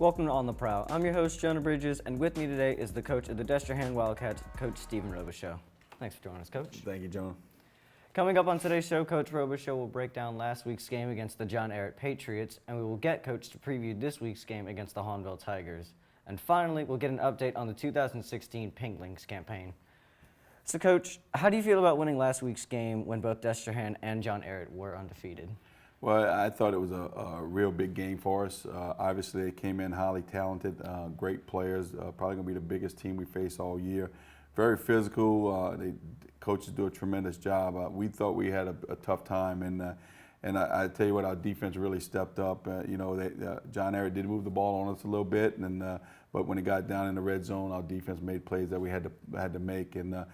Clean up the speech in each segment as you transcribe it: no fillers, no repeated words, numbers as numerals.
Welcome to On the Prowl. I'm your host, Jonah Bridges, and with me today is the coach of the Destrehan Wildcats, Coach Stephen Robicheaux. Thanks for joining us, Coach. Thank you, Jonah. Coming up on today's show, Coach Robicheaux will break down last week's game against the John Ehret Patriots, and we will get Coach to preview this week's game against the Hahnville Tigers. And finally, we'll get an update on the 2016 Pinklings campaign. So, Coach, how do you feel about winning last week's game when both Destrehan and John Ehret were undefeated? Well, I thought it was a real big game for us. Obviously, they came in highly talented, great players, probably going to be the biggest team we face all year. Very physical. Coaches do a tremendous job. We thought we had a tough time, and I tell you what, our defense really stepped up. John Ehret did move the ball on us a little bit, but when it got down in the red zone, our defense made plays that we had to make. And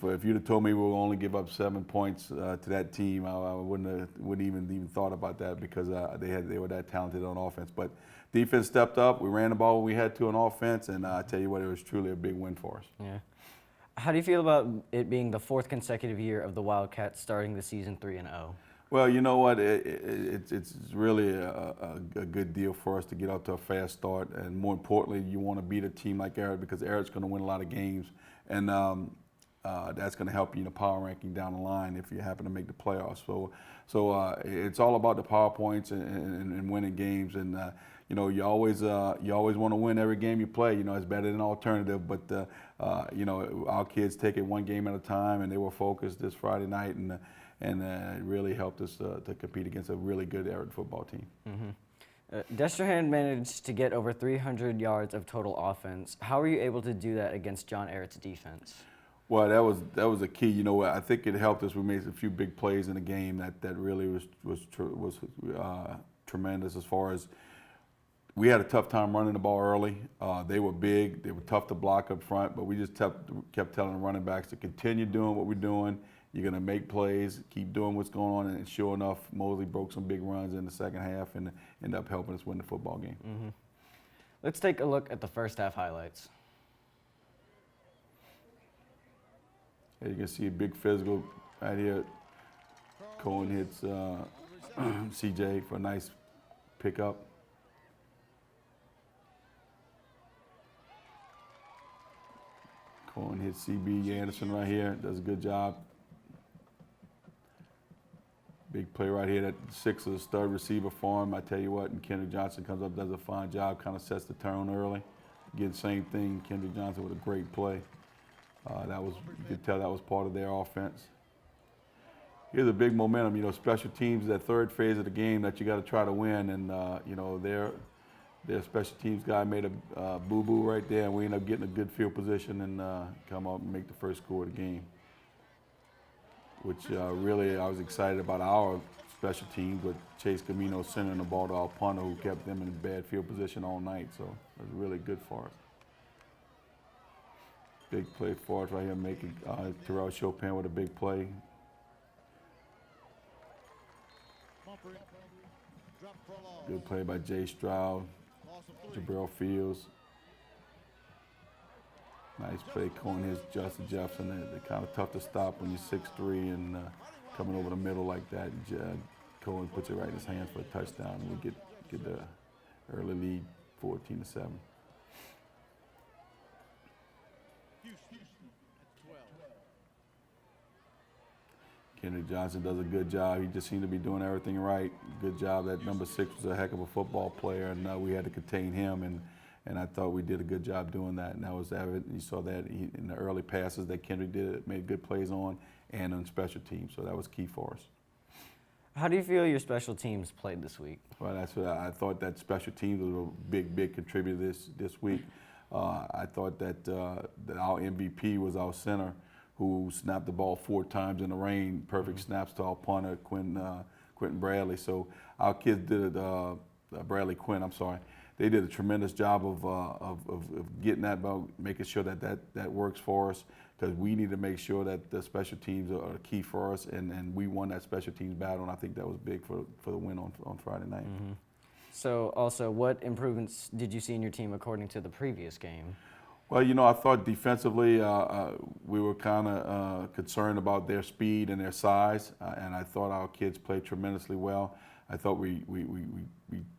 if you'd have told me we would only give up 7 points to that team, I wouldn't even thought about that because they were that talented on offense. But defense stepped up. We ran the ball when we had to on offense, and I tell you what, it was truly a big win for us. Yeah. How do you feel about it being the fourth consecutive year of the Wildcats starting the season 3-0? Well, you know what? It's really a good deal for us to get out to a fast start, and more importantly, you want to beat a team like Ehret because Ehret's going to win a lot of games, and that's going to help you in the power ranking down the line if you happen to make the playoffs. So it's all about the power points and winning games, and you always want to win every game you play. It's better than alternative, but our kids take it one game at a time, and they were focused this Friday night, and it really helped us to compete against a really good Ehret football team. Mm-hmm. Destrehan managed to get over 300 yards of total offense. How were you able to do that against John Ehret's defense? Well, that was a key. I think it helped us. We made a few big plays in the game that really was tremendous. As far as we had a tough time running the ball early. They were big. They were tough to block up front, but we just kept telling the running backs to continue doing what we're doing. You're going to make plays, keep doing what's going on, and sure enough, Mosley broke some big runs in the second half and ended up helping us win the football game. Mm-hmm. Let's take a look at the first half highlights. Here you can see a big physical right here. Cohen hits CJ for a nice pickup. Cohen hits CB Anderson right here, does a good job. Big play right here. That 6 is a stud receiver for him. I tell you what, and Kendrick Johnson comes up, does a fine job, kind of sets the tone early. Again, same thing, Kendrick Johnson with a great play. You could tell that was part of their offense. Here's a big momentum. Special teams, that third phase of the game that you got to try to win, and their special teams guy made a boo-boo right there, and we ended up getting a good field position and come up and make the first score of the game, which really I was excited about our special teams with Chase Camino sending the ball to our punter who kept them in bad field position all night, so it was really good for us. Big play for us right here, making Terrell Chopin with a big play. Good play by Jay Stroud, Jabril Fields. Nice play, Cohen hits Justin Jefferson. They're kind of tough to stop when you're 6'3" and coming over the middle like that. Cohen puts it right in his hands for a touchdown, and we get the early lead, 14-7. Kendrick Johnson does a good job. He just seemed to be doing everything right. Good job. That number 6 was a heck of a football player, and we had to contain him, and I thought we did a good job doing that. And that was evident. You saw that in the early passes that Kendrick made good plays on, and on special teams. So that was key for us. How do you feel your special teams played this week? Well, that's what I thought. That special teams was a big contributor this week. I thought that our MVP was our center, who snapped the ball 4 times in the rain. Perfect snaps to our punter, Quentin Bradley. So our kids did it, Bradley Quinn, I'm sorry. They did a tremendous job of getting that ball, making sure that works for us, because we need to make sure that the special teams are key for us, and we won that special teams battle, and I think that was big for the win on Friday night. Mm-hmm. So also, what improvements did you see in your team according to the previous game? Well, I thought defensively we were kind of concerned about their speed and their size, and I thought our kids played tremendously well. I thought we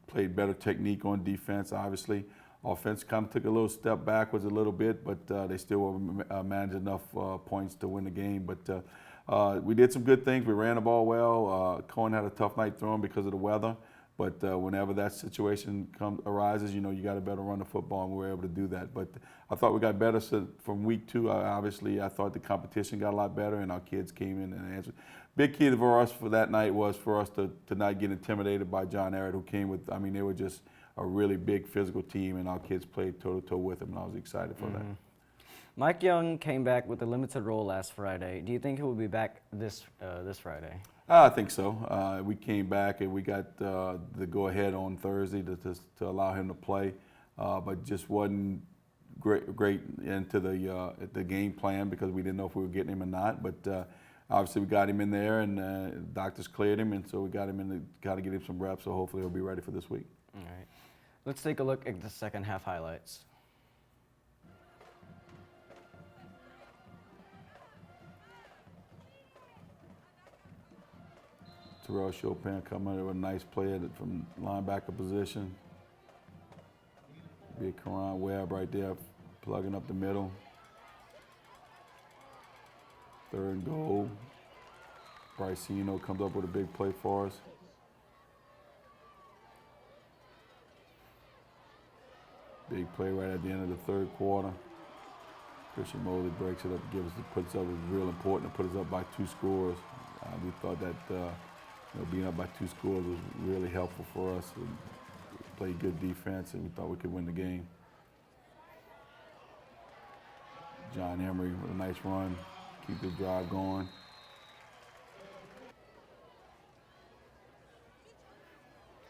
played better technique on defense, obviously. Offense kind of took a little step backwards a little bit, but they still managed enough points to win the game. But we did some good things. We ran the ball well. Cohen had a tough night throwing because of the weather. But whenever that situation arises, you got to better run the football, and we were able to do that. But I thought we got better from week 2. Obviously, I thought the competition got a lot better, and our kids came in and answered. Big key for us for that night was for us to not get intimidated by John Ehret, who came with, they were just a really big physical team, and our kids played toe-to-toe with them, and I was excited for that. Mike Young came back with a limited role last Friday. Do you think he will be back this Friday? I think so. We came back and we got the go-ahead on Thursday to allow him to play, but just wasn't great into the game plan because we didn't know if we were getting him or not. But obviously we got him in there, and doctors cleared him, and so we got him in. Got to get him some reps. So hopefully he'll be ready for this week. All right. Let's take a look at the second half highlights. Terrell Chopin coming in with a nice play from linebacker position. Big Karan Webb right there, plugging up the middle. 3rd and goal. Brycino comes up with a big play for us. Big play right at the end of the 3rd quarter. Christian Mosley breaks it up, puts up. It was real important to put us up by 2 scores. We thought that being up by 2 scores was really helpful for us. We played good defense, and we thought we could win the game. John Emery with a nice run, keep the drive going.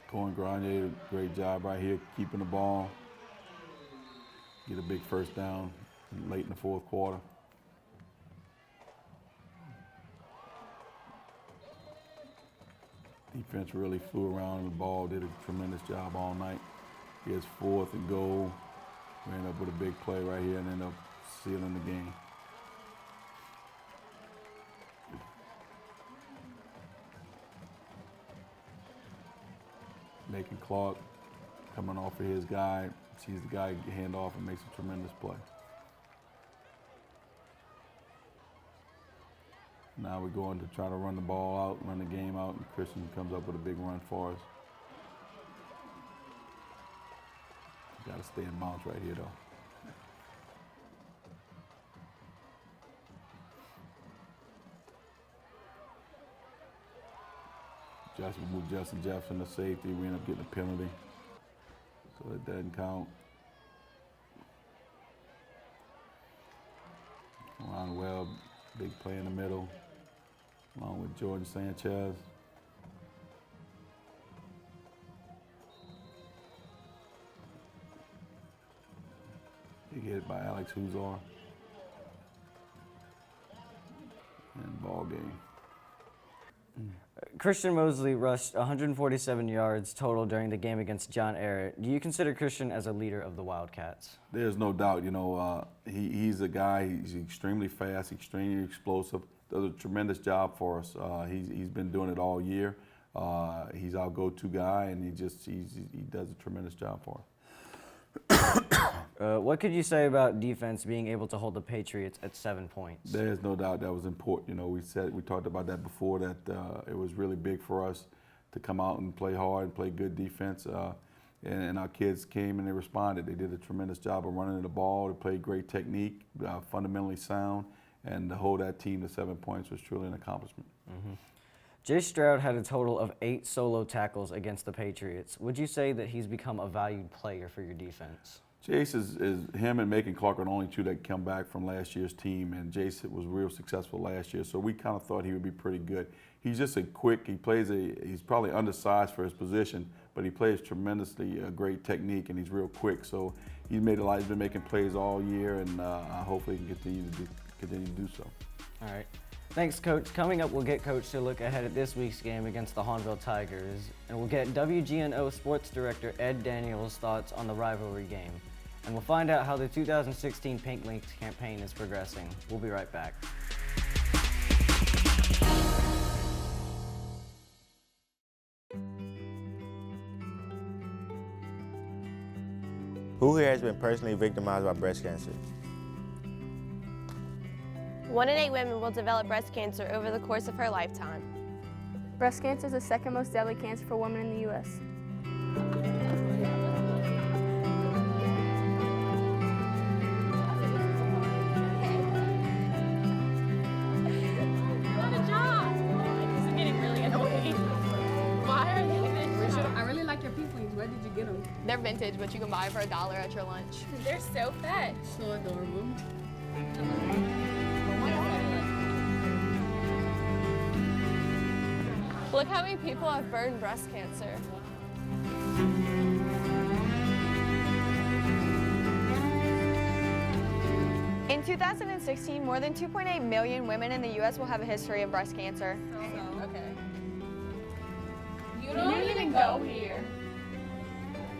Cohen Grenier, great job right here, keeping the ball. Get a big first down late in the 4th quarter. Defense really flew around the ball, did a tremendous job all night. Here's 4th and goal. Ran up with a big play right here and ended up sealing the game. Macon Clark coming off of his guy, sees the guy hand off and makes a tremendous play. Now we're going to try to run the ball out, run the game out, and Christian comes up with a big run for us. Got to stay in bounds right here, though. Justin Jefferson, the safety, we end up getting a penalty, so it doesn't count. Ron Webb, big play in the middle, along with Jordan Sanchez. Big hit by Alex Huzar. And ball game. Christian Mosley rushed 147 yards total during the game against John Ehret. Do you consider Christian as a leader of the Wildcats? There's no doubt. He's a guy, he's extremely fast, extremely explosive, does a tremendous job for us. He's been doing it all year. He's our go-to guy, and he does a tremendous job for us. What could you say about defense being able to hold the Patriots at 7 points? There's no doubt that was important. We talked about that before, that it was really big for us to come out and play hard and play good defense. And our kids came and they responded. They did a tremendous job of running the ball. They played great technique, fundamentally sound, and to hold that team to 7 points was truly an accomplishment. Mm-hmm. Jay Stroud had a total of 8 solo tackles against the Patriots. Would you say that he's become a valued player for your defense? Jace is him and Macon Clark are the only 2 that come back from last year's team, and Jace was real successful last year, so we kind of thought he would be pretty good. He's just he's probably undersized for his position, but he plays tremendously great technique, and he's real quick. So he's been making plays all year, and hopefully he can continue to do so. All right. Thanks, Coach. Coming up, we'll get Coach to look ahead at this week's game against the Hahnville Tigers, and we'll get WGNO Sports Director Ed Daniels' thoughts on the rivalry game. And we'll find out how the 2016 Pink Links campaign is progressing. We'll be right back. Who here has been personally victimized by breast cancer? 1 in 8 women will develop breast cancer over the course of her lifetime. Breast cancer is the second most deadly cancer for women in the U.S. Good job! This is getting really annoying. Why are they vintage? I really like your pinklings. Where did you get them? They're vintage, but you can buy for $1 at your lunch. They're so fat. So adorable. Look how many people have burned breast cancer. In 2016, more than 2.8 million women in the U.S. will have a history of breast cancer. Okay. You don't even go here.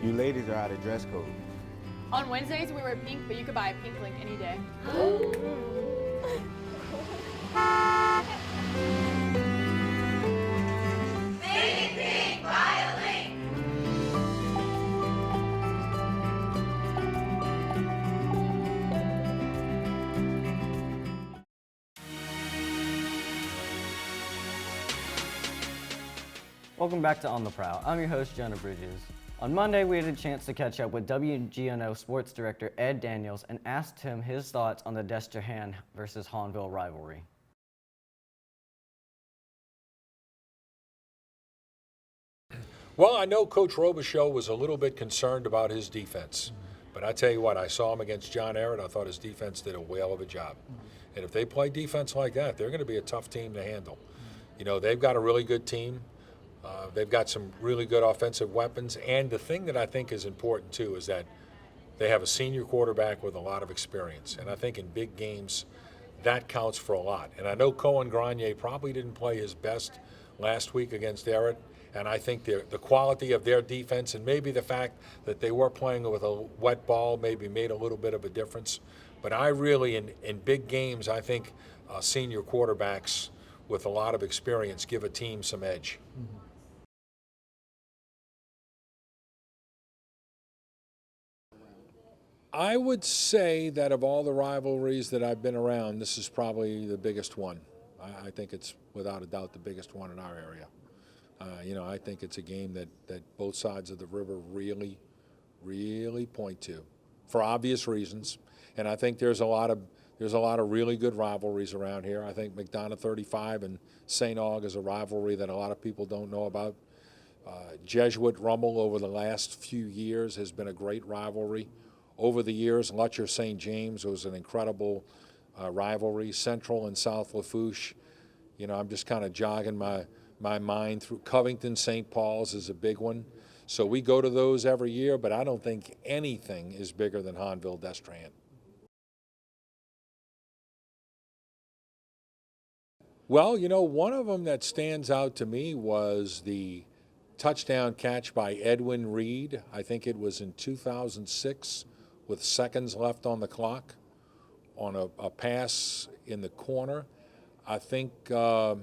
You ladies are out of dress code. On Wednesdays, we wear pink, but you could buy a pink link any day. Welcome back to On the Prowl. I'm your host, Jonah Bridges. On Monday, we had a chance to catch up with WGNO Sports Director Ed Daniels and asked him his thoughts on the Destrehan versus Hahnville rivalry. Well, I know Coach Robicheaux was a little bit concerned about his defense. But I tell you what, I saw him against John Ehret. I thought his defense did a whale of a job. And if they play defense like that, they're going to be a tough team to handle. You know, they've got a really good team. They've got some really good offensive weapons. And the thing that I think is important, too, is that they have a senior quarterback with a lot of experience. And I think in big games, that counts for a lot. And I know Cohen Grenier probably didn't play his best last week against Ehret. And I think the quality of their defense and maybe the fact that they were playing with a wet ball maybe made a little bit of a difference. But I really, in big games, I think senior quarterbacks with a lot of experience give a team some edge. Mm-hmm. I would say that of all the rivalries that I've been around, this is probably the biggest one. I think it's without a doubt the biggest one in our area. You know, I think it's a game that both sides of the river really, really point to, for obvious reasons. And I think there's a lot of really good rivalries around here. I think McDonough 35 and St. Aug is a rivalry that a lot of people don't know about. Jesuit Rummel over the last few years has been a great rivalry. Over the years, Lutcher St. James was an incredible rivalry. Central and South Lafourche, you know, I'm just kind of jogging my mind through. Covington St. Paul's is a big one. So we go to those every year, but I don't think anything is bigger than Hahnville Destrehan. Well, you know, one of them that stands out to me was the touchdown catch by Edwin Reed. I think it was in 2006 with seconds left on the clock on a pass in the corner. I think I'm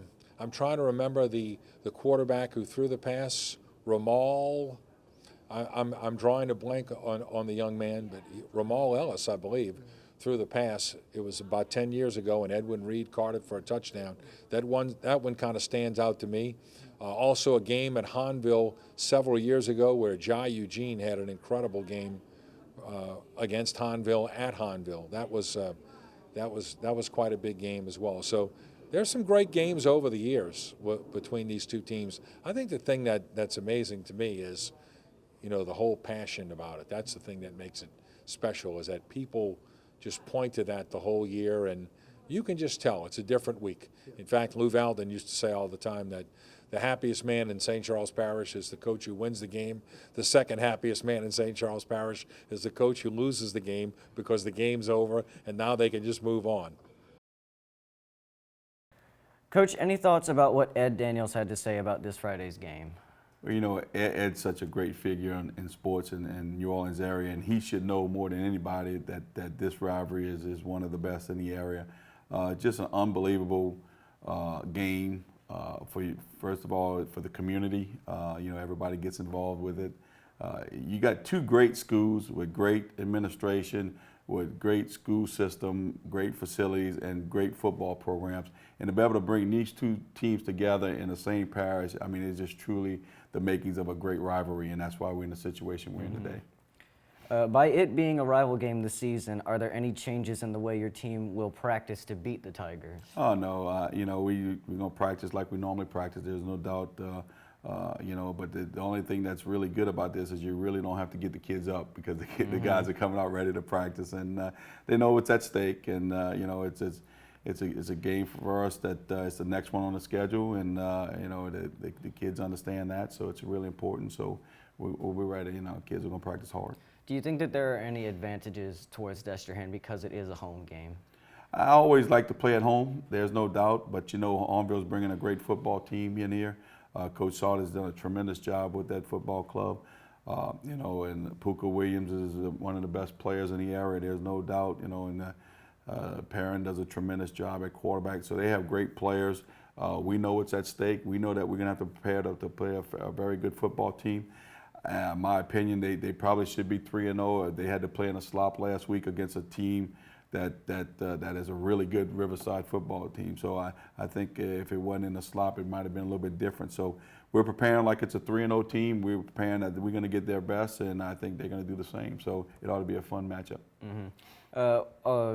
trying to remember the quarterback who threw the pass, Ramal. I'm drawing a blank on the young man, but Ramal Ellis, I believe, threw the pass. It was about 10 years ago, and Edwin Reed caught it for a touchdown. That one kind of stands out to me. Also a game at Hahnville several years ago where Jai Eugene had an incredible game against Hahnville at Hahnville. That was quite a big game as well. So there's some great games over the years between these two teams. I think the thing that's amazing to me is, you know, the whole passion about it. That's the thing that makes it special, is that people just point to that the whole year, and you can just tell it's a different week. In fact, Lou Valden used to say all the time that the happiest man in St. Charles Parish is the coach who wins the game. The second happiest man in St. Charles Parish is the coach who loses the game because the game's over and now they can just move on. Coach, any thoughts about what Ed Daniels had to say about this Friday's game? Well, you know, Ed's such a great figure in sports in New Orleans area, and he should know more than anybody that this rivalry is one of the best in the area. Just an unbelievable game. First of all, for the community, you know, everybody gets involved with it. you got two great schools with great administration, with great school system, great facilities, and great football programs. And to be able to bring these two teams together in the same parish, I mean, it's just truly the makings of a great rivalry, and that's why we're in the situation we're in today. By it being a rival game this season, are there any changes in the way your team will practice to beat the Tigers? Oh, no. You know, we're going to practice like we normally practice. There's no doubt, you know, but the only thing that's really good about this is you really don't have to get the kids up because the guys are coming out ready to practice, and they know what's at stake. And, you know, it's a game for us that it's the next one on the schedule, and, you know, the kids understand that, so it's really important. So we'll be ready. You know, kids are going to practice hard. Do you think that there are any advantages towards Destrehan because it is a home game? I always like to play at home, there's no doubt, but you know, Hahnville's bringing a great football team in here. Coach Salt has done a tremendous job with that football club. You know, and Puka Williams is one of the best players in the area, there's no doubt, you know, and Parish does a tremendous job at quarterback, so they have great players. We know what's at stake. We know that we're going to have to prepare to play a very good football team. My opinion, they probably should be 3-0. They had to play in a slop last week against a team that is a really good Riverside football team. So I think if it wasn't in a slop, it might have been a little bit different. So we're preparing like it's a 3-0 team. We're preparing that we're going to get their best, and I think they're going to do the same. So it ought to be a fun matchup.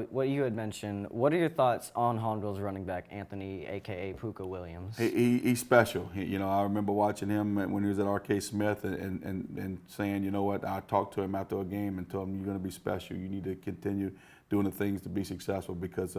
What you had mentioned, what are your thoughts on Hahnville's running back, Anthony, a.k.a. Puka Williams? He's special. You know, I remember watching him when he was at R.K. Smith and saying, you know what, I talked to him after a game and told him, you're going to be special. You need to continue doing the things to be successful because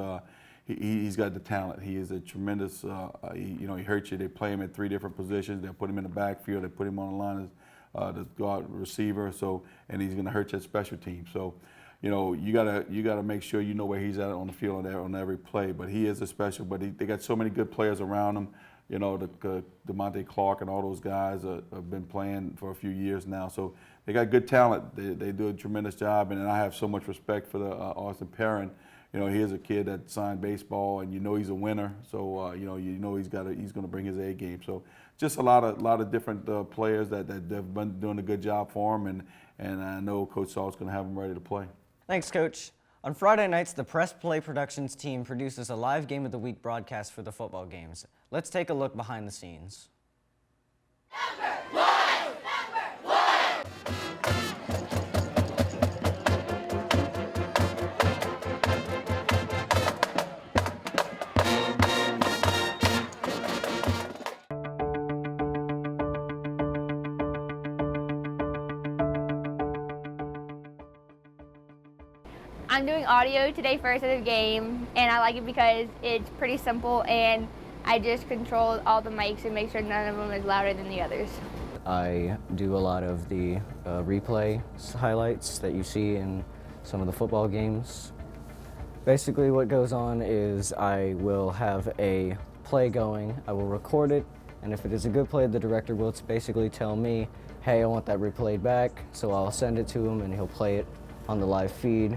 he's got the talent. He is a tremendous, you know, he hurts you. They play him at 3 different positions. They'll put him in the backfield. They put him on the line as the guard receiver. So, and he's going to hurt you at special teams. So, you know, you gotta make sure you know where he's at on the field on every play. But he is a special. But they got so many good players around him. You know, DeMonte Clark and all those guys have been playing for a few years now. So they got good talent. They do a tremendous job. And I have so much respect for the Austin Perrin. You know, he is a kid that signed baseball, and you know he's a winner. So you know he's going to bring his A game. So just a lot of different players that have been doing a good job for him. And I know Coach Salt's going to have them ready to play. Thanks, Coach. On Friday nights, the Press Play Productions team produces a live Game of the Week broadcast for the football games. Let's take a look behind the scenes. I'm doing audio today first at the game, and I like it because it's pretty simple, and I just control all the mics and make sure none of them is louder than the others. I do a lot of the replay highlights that you see in some of the football games. Basically what goes on is I will have a play going, I will record it, and if it is a good play, the director will basically tell me, hey, I want that replayed back, so I'll send it to him and he'll play it on the live feed.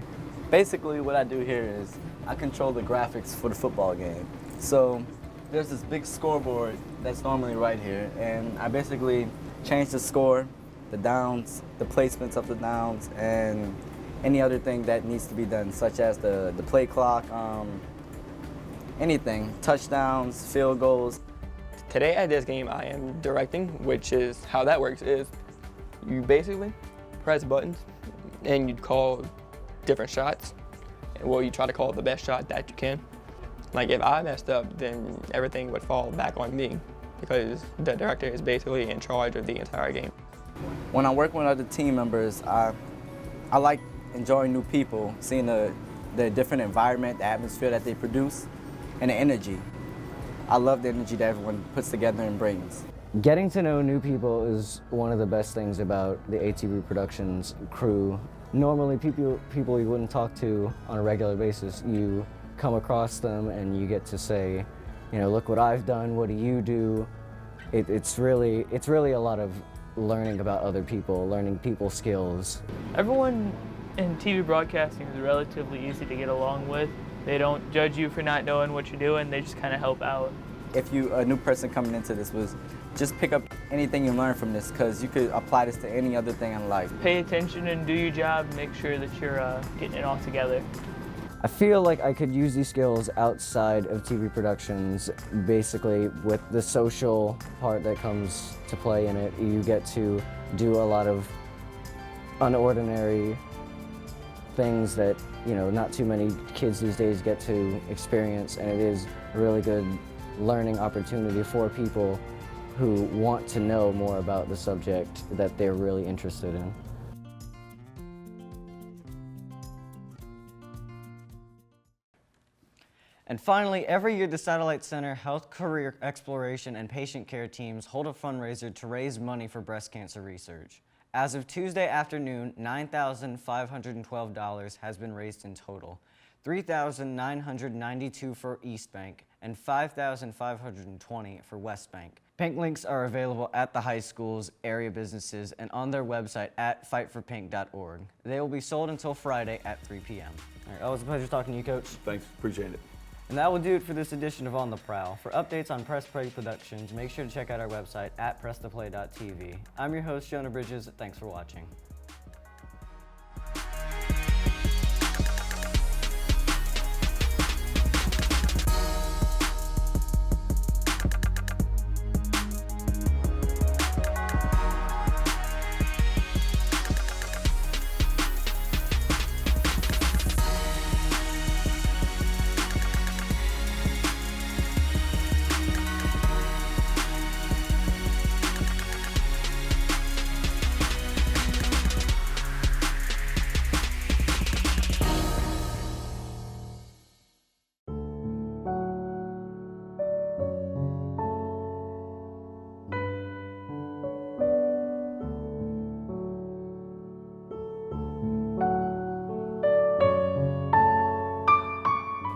Basically what I do here is I control the graphics for the football game. So there's this big scoreboard that's normally right here, and I basically change the score, the downs, the placements of the downs, and any other thing that needs to be done, such as the play clock, anything, touchdowns, field goals. Today at this game I am directing, which is how that works is you basically press buttons and you call different shots. Well, you try to call the best shot that you can. Like if I messed up, then everything would fall back on me because the director is basically in charge of the entire game. When I'm working with other team members, I like enjoying new people, seeing the different environment, the atmosphere that they produce, and the energy. I love the energy that everyone puts together and brings. Getting to know new people is one of the best things about the ATV Productions crew. Normally people you wouldn't talk to on a regular basis, you come across them and you get to say, you know, look what I've done, what do you do? It's really a lot of learning about other people, learning people's skills. Everyone in TV broadcasting is relatively easy to get along with. They don't judge you for not knowing what you're doing, they just kind of help out. If you a new person coming into this was just pick up anything you learn from this, because you could apply this to any other thing in life. Pay attention and do your job. Make sure that you're getting it all together. I feel like I could use these skills outside of TV productions, basically with the social part that comes to play in it. You get to do a lot of unordinary things that, you know, not too many kids these days get to experience, and it is a really good learning opportunity for people who want to know more about the subject that they're really interested in. And finally, every year the Satellite Center Health Career Exploration and Patient Care teams hold a fundraiser to raise money for breast cancer research. As of Tuesday afternoon, $9,512 has been raised in total, $3,992 for East Bank and $5,520 for West Bank. Pink links are available at the high schools, area businesses, and on their website at fightforpink.org. They will be sold until Friday at 3 p.m. All right, always a pleasure talking to you, Coach. Thanks, appreciate it. And that will do it for this edition of On the Prowl. For updates on Press Play Productions, make sure to check out our website at presstheplay.tv. I'm your host, Jonah Bridges. Thanks for watching.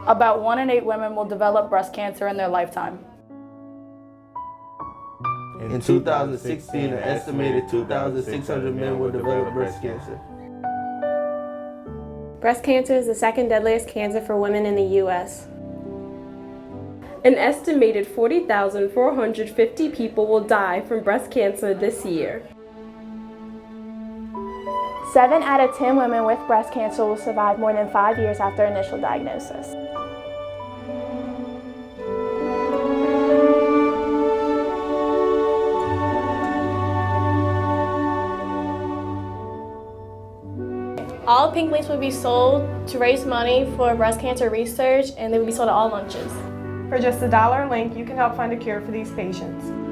About 1 in 8 women will develop breast cancer in their lifetime. In 2016, an estimated 2,600 men will develop breast cancer. Breast cancer is the second deadliest cancer for women in the U.S. An estimated 40,450 people will die from breast cancer this year. 7 out of 10 women with breast cancer will survive more than 5 years after initial diagnosis. All pink links will be sold to raise money for breast cancer research, and they will be sold at all lunches. For just $1 a link, you can help find a cure for these patients.